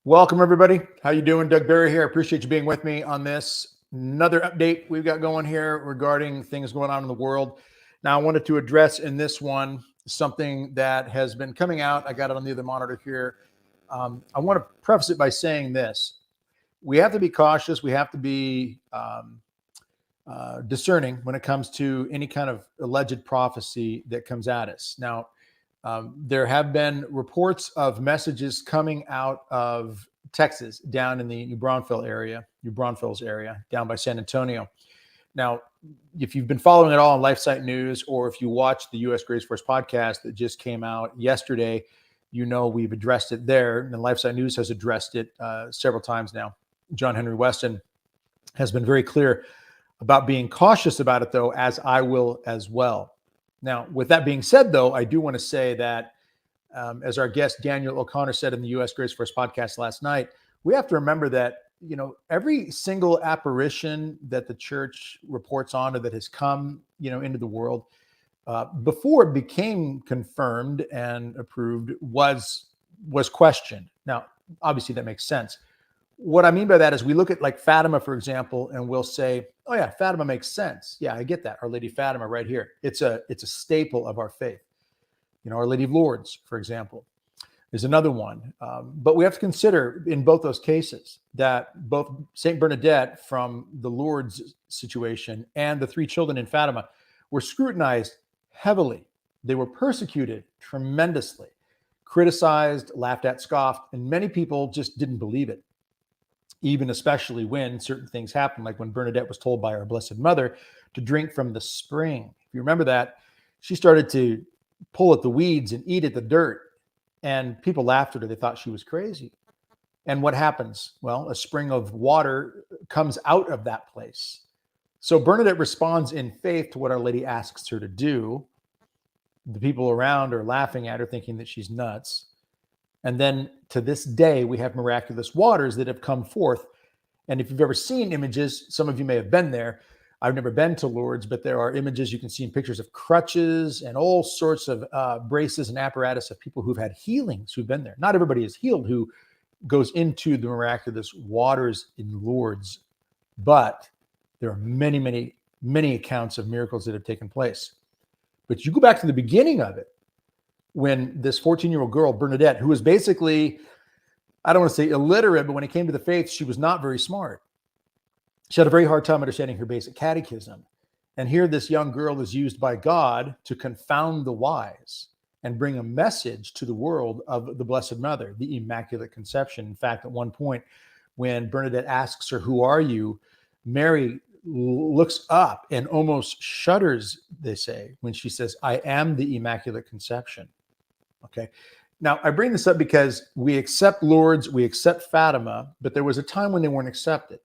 Welcome, everybody. How you doing? Doug Barry here. Appreciate you being with me on this. Another update we've got going here regarding things going on in the world. Now, I wanted to address in this one something that has been coming out. I got it on the other monitor here. I want to preface it by saying this. We have to be cautious. We have to be discerning when it comes to any kind of alleged prophecy that comes at us. Now, there have been reports of messages coming out of Texas down in the New Braunfels area, down by San Antonio. Now, if you've been following it all on LifeSite News, or if you watched the U.S. Grace Force podcast that just came out yesterday, you know we've addressed it there, and LifeSite News has addressed it several times now. John Henry Weston has been very clear about being cautious about it, though, as I will as well. Now, with that being said, though, I do want to say that, as our guest Daniel O'Connor said in the U.S. Grace Force podcast last night, we have to remember that, every single apparition that the church reports on or that has come, into the world, before it became confirmed and approved was questioned. Now, obviously, that makes sense. What I mean by that is we look at like Fatima, for example, and we'll say, oh yeah, Fatima makes sense. Yeah, I get that. Our Lady Fatima right here. It's a staple of our faith. Our Lady of Lourdes, for example, is another one. But we have to consider in both those cases that both Saint Bernadette from the Lourdes situation and the three children in Fatima were scrutinized heavily. They were persecuted tremendously, criticized, laughed at, scoffed, and many people just didn't believe it. Even especially when certain things happened, like when Bernadette was told by our Blessed Mother to drink from the spring. If you remember that, she started to pull at the weeds and eat at the dirt, and people laughed at her. They thought she was crazy. And what happens? Well, a spring of water comes out of that place. So Bernadette responds in faith to what Our Lady asks her to do. The people around are laughing at her, thinking that she's nuts. And then to this day, we have miraculous waters that have come forth. And if you've ever seen images, some of you may have been there. I've never been to Lourdes, but there are images you can see in pictures of crutches and all sorts of braces and apparatus of people who've had healings who've been there. Not everybody is healed who goes into the miraculous waters in Lourdes, but there are many, many, many accounts of miracles that have taken place. But you go back to the beginning of it, when this 14-year-old girl, Bernadette, who was basically, I don't want to say illiterate, but when it came to the faith, she was not very smart. She had a very hard time understanding her basic catechism. And here this young girl is used by God to confound the wise and bring a message to the world of the Blessed Mother, the Immaculate Conception. In fact, at one point, when Bernadette asks her, "Who are you?" Mary looks up and almost shudders, they say, when she says, "I am the Immaculate Conception." Okay. Now, I bring this up because we accept Lourdes, we accept Fatima, but there was a time when they weren't accepted.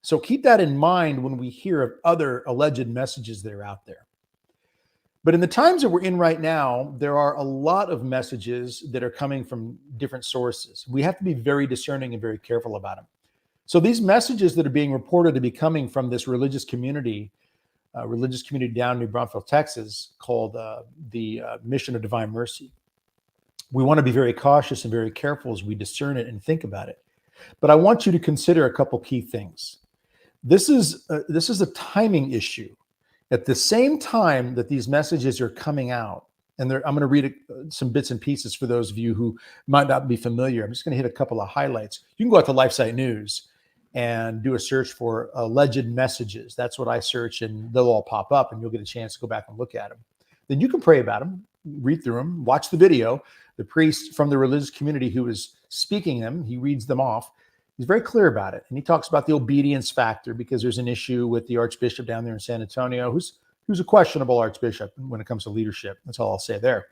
So keep that in mind when we hear of other alleged messages that are out there. But in the times that we're in right now, there are a lot of messages that are coming from different sources. We have to be very discerning and very careful about them. So these messages that are being reported to be coming from this religious community down in New Braunfels, Texas, called the Mission of Divine Mercy. We want to be very cautious and very careful as we discern it and think about it. But I want you to consider a couple key things. This is a timing issue. At the same time that these messages are coming out, and I'm going to read some bits and pieces for those of you who might not be familiar. I'm just going to hit a couple of highlights. You can go out to LifeSite News and do a search for alleged messages. That's what I search, and they'll all pop up, and you'll get a chance to go back and look at them. Then you can pray about them, read through them, watch the video. The priest from the religious community who is speaking them, he reads them off. He's very clear about it. And he talks about the obedience factor, because there's an issue with the archbishop down there in San Antonio, who's a questionable archbishop when it comes to leadership. That's all I'll say there.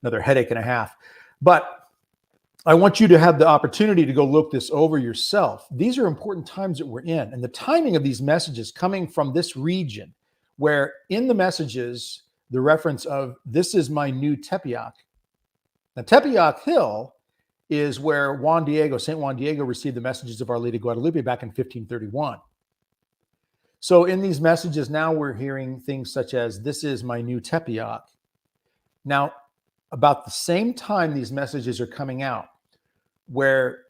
Another headache and a half. But I want you to have the opportunity to go look this over yourself. These are important times that we're in. And the timing of these messages coming from this region, where in the messages, the reference of, "This is my new Tepeyac." Now, Tepeyac Hill is where St. Juan Diego received the messages of Our Lady Guadalupe back in 1531. So in these messages now we're hearing things such as, "This is my new Tepeyac." Now, about the same time these messages are coming out, where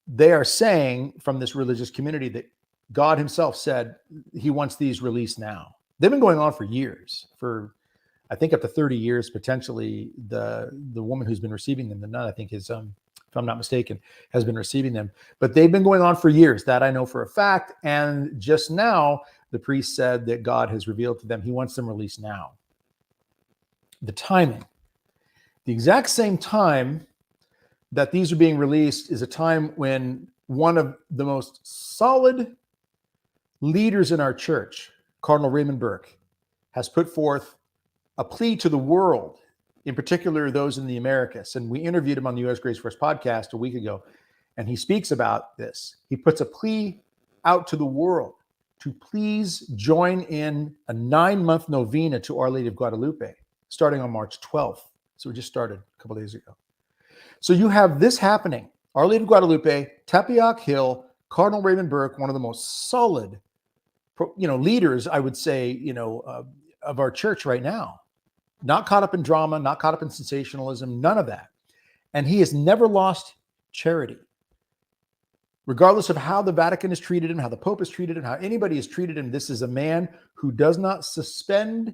they are saying from this religious community that God himself said he wants these released now. They've been going on for years, for I think up to 30 years, potentially. The woman who's been receiving them, the nun, I think is, if I'm not mistaken, has been receiving them. But they've been going on for years. That I know for a fact. And just now, the priest said that God has revealed to them he wants them released now. The timing. The exact same time that these are being released is a time when one of the most solid leaders in our church, Cardinal Raymond Burke, has put forth a plea to the world, in particular those in the Americas. And we interviewed him on the U.S. Grace First podcast a week ago, and he speaks about this. He puts a plea out to the world to please join in a 9-month novena to Our Lady of Guadalupe, starting on March 12th. So we just started a couple days ago. So you have this happening. Our Lady of Guadalupe, Tepeyac Hill, Cardinal Raymond Burke, one of the most solid, leaders, I would say, of our church right now. Not caught up in drama, not caught up in sensationalism, none of that. And he has never lost charity. Regardless of how the Vatican has treated him, how the Pope has treated him, how anybody has treated him, this is a man who does not suspend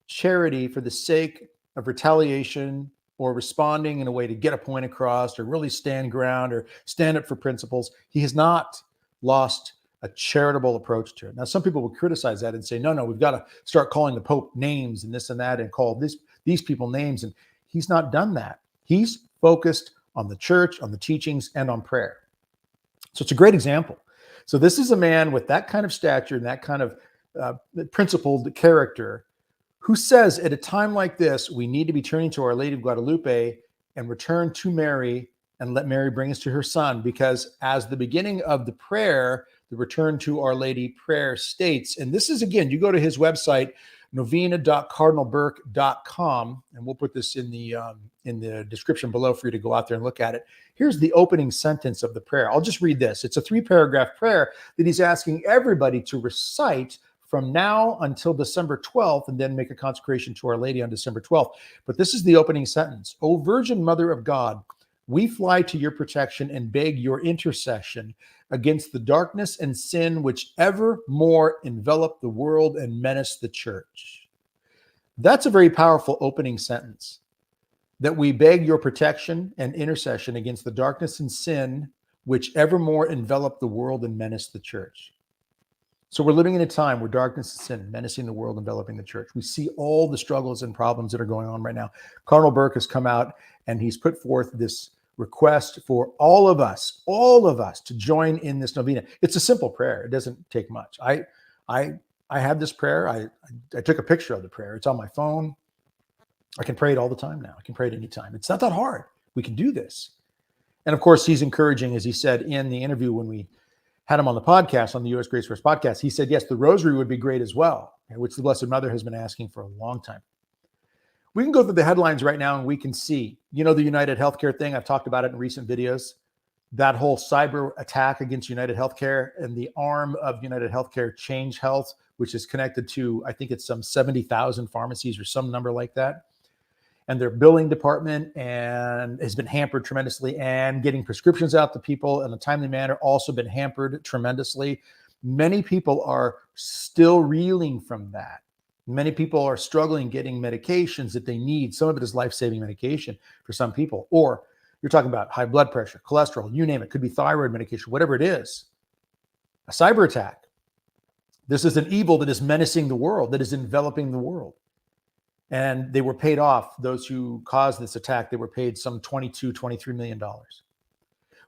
charity for the sake of retaliation or responding in a way to get a point across or really stand ground or stand up for principles. He has not lost a charitable approach to it. Now, some people would criticize that and say, no, we've got to start calling the Pope names and this and that and call these people names. And he's not done that. He's focused on the church, on the teachings, and on prayer. So it's a great example. So this is a man with that kind of stature and that kind of principled character who says at a time like this, we need to be turning to Our Lady of Guadalupe and return to Mary and let Mary bring us to her son. Because as the beginning of the prayer, the Return to Our Lady prayer states, and this is, again, you go to his website, novena.cardinalburke.com, and we'll put this in the description below for you to go out there and look at it. Here's the opening sentence of the prayer. I'll just read this. It's a 3-paragraph prayer that he's asking everybody to recite from now until December 12th, and then make a consecration to Our Lady on December 12th. But this is the opening sentence. O Virgin Mother of God, we fly to your protection and beg your intercession against the darkness and sin which ever more envelop the world and menace the church. That's a very powerful opening sentence, that we beg your protection and intercession against the darkness and sin which evermore envelop the world and menace the church. So we're living in a time where darkness and sin menacing the world, enveloping the church. We see all the struggles and problems that are going on right now. Cardinal Burke has come out and he's put forth this request for all of us to join in this novena. It's a simple prayer. It doesn't take much. I have this prayer. I took a picture of the prayer. It's on my phone. I can pray it all the time now. I can pray it anytime. It's not that hard. We can do this. And of course, he's encouraging, as he said in the interview when we had him on the podcast, on the U.S. Grace First podcast, he said, yes, the rosary would be great as well, which the Blessed Mother has been asking for a long time. We can go through the headlines right now and we can see, the United Healthcare thing. I've talked about it in recent videos. That whole cyber attack against United Healthcare and the arm of United Healthcare, Change Health, which is connected to, I think it's some 70,000 pharmacies or some number like that. And their billing department and has been hampered tremendously, and getting prescriptions out to people in a timely manner also been hampered tremendously. Many people are still reeling from that. Many people are struggling getting medications that they need. Some of it is life-saving medication for some people, or you're talking about high blood pressure, cholesterol, you name it. Could be thyroid medication, whatever it is. A cyber attack. This is an evil that is menacing the world, that is enveloping the world. And they were paid off, those who caused this attack, they were paid some $23 million.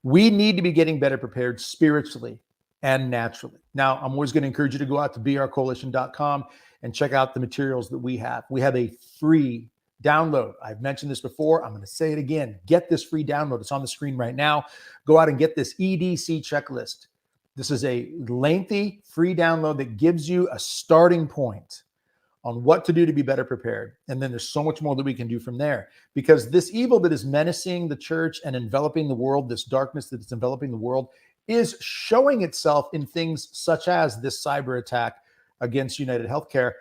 We need to be getting better prepared spiritually and naturally. Now, I'm always going to encourage you to go out to brcoalition.com and check out the materials that we have. We have a free download. I've mentioned this before. I'm going to say it again. Get this free download. It's on the screen right now. Go out and get this EDC checklist. This is a lengthy free download that gives you a starting point on what to do to be better prepared. And then there's so much more that we can do from there, because this evil that is menacing the church and enveloping the world, this darkness that is enveloping the world, is showing itself in things such as this cyber attack against United Healthcare,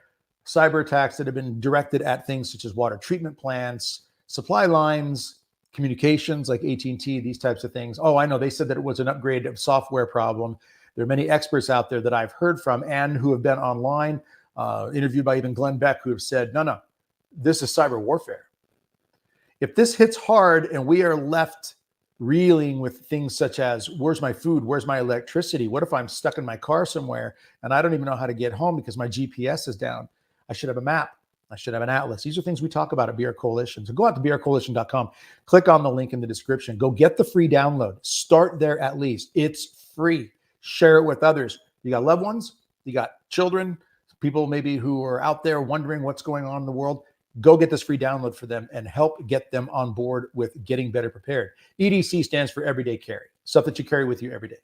cyber attacks that have been directed at things such as water treatment plants, supply lines, communications like AT&T, these types of things. Oh, I know. They said that it was an upgrade of software problem. There are many experts out there that I've heard from and who have been online, interviewed by even Glenn Beck, who have said, no, this is cyber warfare. If this hits hard and we are left reeling with things such as, where's my food? Where's my electricity? What if I'm stuck in my car somewhere and I don't even know how to get home because my GPS is down? I should have a map. I should have an atlas. These are ththings we talk about at BR Coalition. So go out to brcoalition.com, click on the link in the description, go get the free download. Start there at least. It's free. Share it with others. You got loved ones, you got children, people maybe who are out there wondering what's going on in the world. Go get this free download for them and help get them on board with getting better prepared. EDC stands for everyday carry, stuff that you carry with you every day.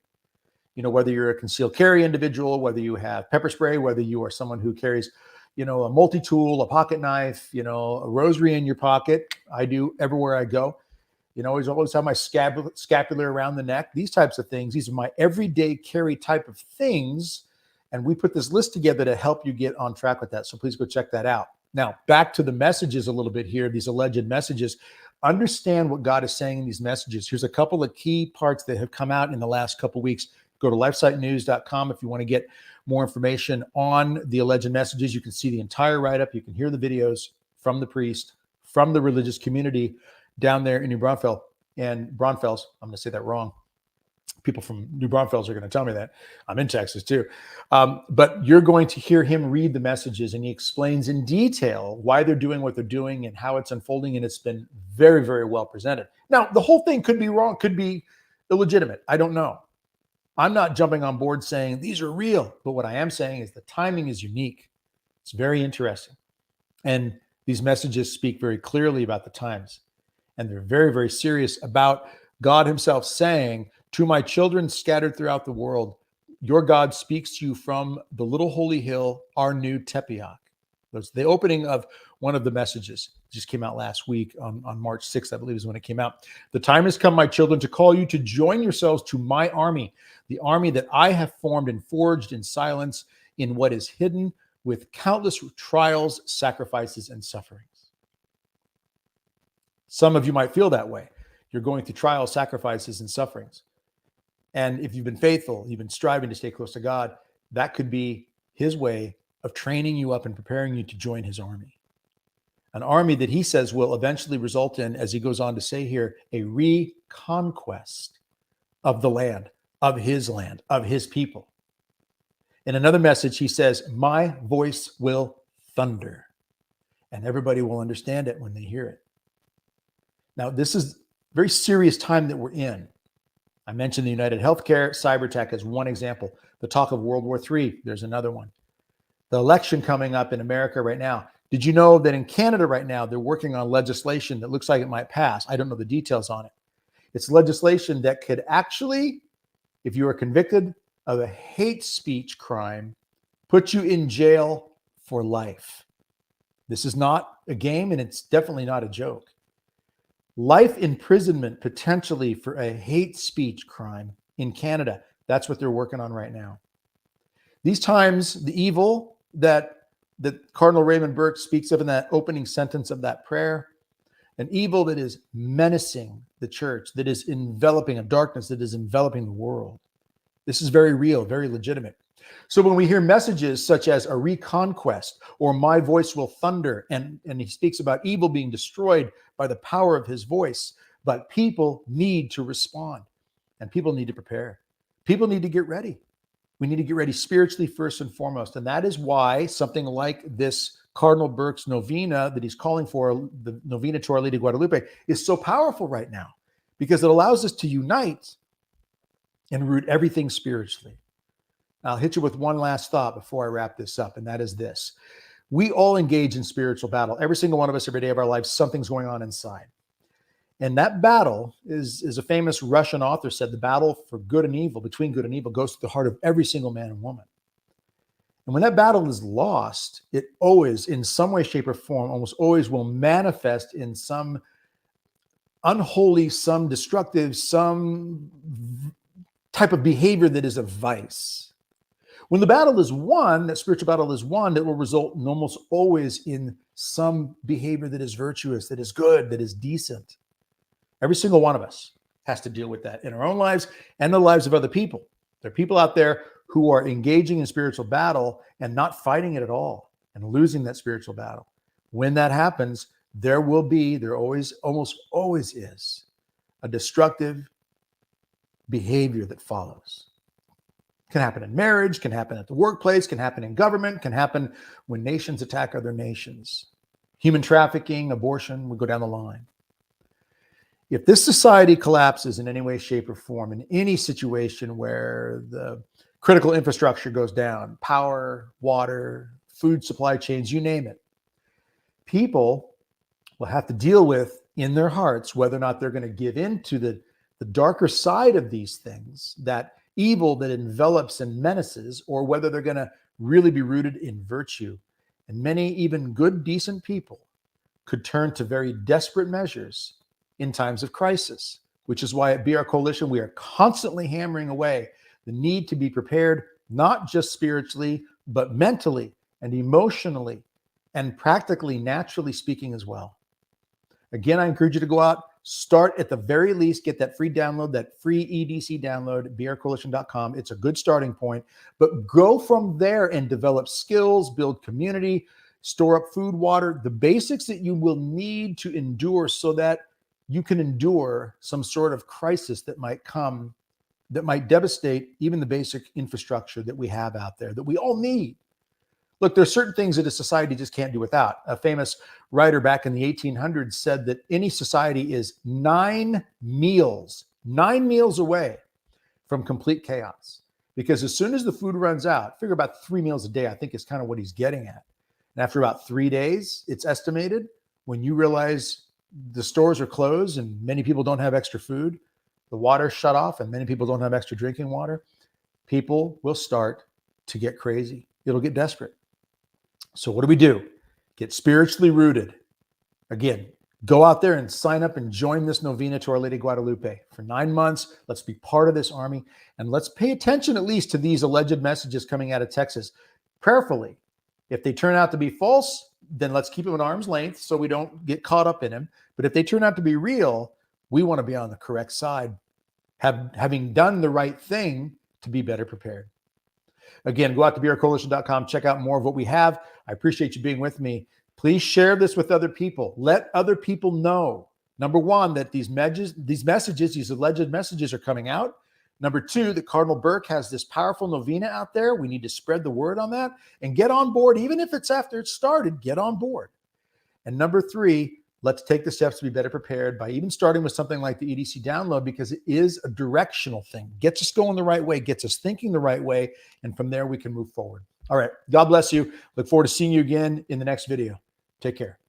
You know, whether you're a concealed carry individual, whether you have pepper spray, whether you are someone who carries, you know, a multi-tool, a pocket knife, you know, a rosary in your pocket. I do everywhere I go. You know, always have my scapular around the neck. These types of things. These are my everyday carry type of things. And we put this list together to help you get on track with that. So please go check that out. Now, back to the messages a little bit here, these alleged messages. Understand what God is saying in these messages. Here's a couple of key parts that have come out in the last couple of weeks. Go to lifesitenews.com if you want to get more information on the alleged messages. You can see the entire write-up. You can hear the videos from the priest, from the religious community down there in New Braunfels. I'm going to say that wrong. People from New Braunfels are going to tell me that. I'm in Texas too. But you're going to hear him read the messages, and he explains in detail why they're doing what they're doing and how it's unfolding, and it's been very, very well presented. Now, the whole thing could be wrong, could be illegitimate. I don't know. I'm not jumping on board saying these are real, but what I am saying is the timing is unique. It's very interesting. And these messages speak very clearly about the times, and they're very, very serious about God himself saying, to my children scattered throughout the world, your God speaks to you from the little holy hill, our new Tepeac. That's the opening of one of the messages. It just came out last week on March 6th, I believe is when it came out. The time has come, my children, to call you to join yourselves to my army, the army that I have formed and forged in silence in what is hidden with countless trials, sacrifices, and sufferings. Some of you might feel that way. You're going through trials, sacrifices, and sufferings. And if you've been faithful, you've been striving to stay close to God, that could be his way of training you up and preparing you to join his army. An army that he says will eventually result in, as he goes on to say here, a reconquest of the land, of his people. In another message, he says, my voice will thunder, and everybody will understand it when they hear it. Now, this is a very serious time that we're in. I mentioned the United Healthcare cyber attack as one example. The talk of World War III, there's another one. The election coming up in America right now. Did you know that in Canada right now, they're working on legislation that looks like it might pass? I don't know the details on it. It's legislation that could actually, if you are convicted of a hate speech crime, put you in jail for life. This is not a game, and it's definitely not a joke. Life imprisonment potentially for a hate speech crime in Canada. That's what they're working on right now. These times, the evil that Cardinal Raymond Burke speaks of in that opening sentence of that prayer, an evil that is menacing the church, that is enveloping a darkness that is enveloping the world. This is very real, very legitimate. So when we hear messages such as a reconquest or my voice will thunder, and he speaks about evil being destroyed by the power of his voice, but people need to respond and people need to prepare. People need to get ready. We need to get ready spiritually first and foremost. And that is why something like this Cardinal Burke's novena that he's calling for, the novena to Our Lady of Guadalupe, is so powerful right now because it allows us to unite and root everything spiritually. I'll hit you with one last thought before I wrap this up, and that is this. We all engage in spiritual battle. Every single one of us, every day of our lives, something's going on inside. And that battle is a famous Russian author said, the battle for good and evil, between good and evil, goes to the heart of every single man and woman. And when that battle is lost, it always, in some way, shape, or form, almost always will manifest in some unholy, some destructive, some type of behavior that is a vice. When the battle is won, that spiritual battle is won, it will result in almost always in some behavior that is virtuous, that is good, that is decent. Every single one of us has to deal with that in our own lives and the lives of other people. There are people out there who are engaging in spiritual battle and not fighting it at all and losing that spiritual battle. When that happens, there almost always is a destructive behavior that follows. Can happen in marriage, can happen at the workplace, can happen in government, can happen when nations attack other nations. Human trafficking, abortion, we go down the line. If this society collapses in any way, shape, or form, in any situation where the critical infrastructure goes down, power, water, food supply chains, you name it, people will have to deal with in their hearts whether or not they're going to give in to the darker side of these things, that evil that envelops and menaces, or whether they're going to really be rooted in virtue. And many even good, decent people could turn to very desperate measures in times of crisis, which is why at BR Coalition, we are constantly hammering away the need to be prepared, not just spiritually, but mentally and emotionally and practically, naturally speaking as well. Again, I encourage you to go out, start at the very least, get that free download, that free EDC download at brcoalition.com. It's a good starting point, but go from there and develop skills, build community, store up food, water, the basics that you will need to endure so that you can endure some sort of crisis that might come, that might devastate even the basic infrastructure that we have out there that we all need. Look, there's certain things that a society just can't do without. A famous writer back in the 1800s said that any society is 9 meals away from complete chaos. Because as soon as the food runs out, figure about 3 meals a day, I think is kind of what he's getting at. And after about 3 days, it's estimated, when you realize the stores are closed and many people don't have extra food, the water's shut off and many people don't have extra drinking water, people will start to get crazy. It'll get desperate. So what do? Get spiritually rooted. Again, go out there and sign up and join this novena to Our Lady Guadalupe for 9 months. Let's be part of this army, and let's pay attention at least to these alleged messages coming out of Texas prayerfully. If they turn out to be false, then let's keep them at arm's length so we don't get caught up in them. But if they turn out to be real, we want to be on the correct side, having done the right thing to be better prepared. Again, go out to brcoalition.com, check out more of what we have. I appreciate you being with me. Please share this with other people. Let other people know, number one, that these alleged messages are coming out. Number two, that Cardinal Burke has this powerful novena out there. We need to spread the word on that and get on board. Even if it's after it's started, get on board. And number three, let's take the steps to be better prepared by even starting with something like the EDC download, because it is a directional thing. Gets us going the right way, gets us thinking the right way, and from there we can move forward. All right. God bless you. Look forward to seeing you again in the next video. Take care.